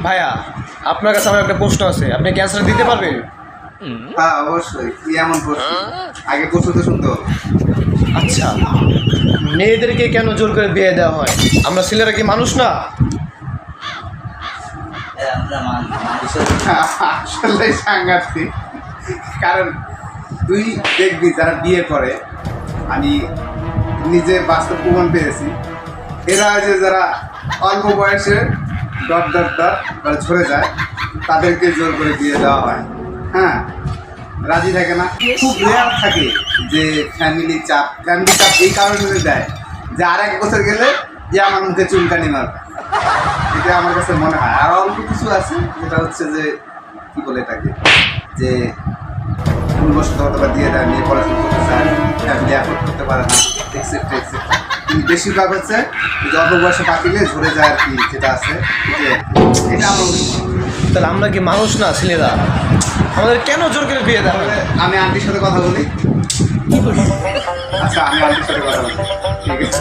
ভাইয়া আপনার কাছে আমার একটা প্রশ্ন আছে, আপনি কি অ্যান্সার দিতে পারবেন? হ্যাঁ অবশ্যই। কি এমন প্রশ্ন? আগে প্রশ্ন তো শুনতে হবে। আচ্ছা, মেয়েদেরকে কেন জোর করে বিয়ে দেওয়া হয়? আমরা ছেলেরা কি মানুষ না? আসলে সাংঘাতিক। কারণ তুই দেখবি যারা বিয়ে করে, আমি নিজে বাস্তব প্রমাণ পেয়েছি, এরা যে যারা অল্প বয়সে ডট ডট ডট মানে ঝরে যায়, তাদেরকে জোর করে বিয়ে দেওয়া হয়। হ্যাঁ, রাজি থাকে না। খুব রেয়ার থাকে যে ফ্যামিলি চাপ এই কারণে দেয় যে আর এক বছর গেলে যে আমার মুখে চুলকানি মারবে, এটা আমার কাছে মনে হয়। আর অল্প কিছু আছে যেটা হচ্ছে যে কি বলে এটাকে, যে ভুলবশত হয়তো দিয়ে দেয়, মেয়ে পড়াশোনা করতে চায়, ফ্যামিলি অ্যাফোর্ড করতে পারে না, এক্সেট্রা এক্সেট্রা। কিন্তু বেশিরভাগ হচ্ছে যে অল্প বয়সে পাতিলে ঝরে যায় আর কি, যেটা আছে এটা আমার তাহলে আমরা কি মানুষ না ছেলেরা? আমাদের কেন জোর করে বিয়ে দেওয়া হয়? আমি আন্টির সাথে কথা বলি। আচ্ছা, আমি আন্টির সাথে কথা বলি, ঠিক আছে?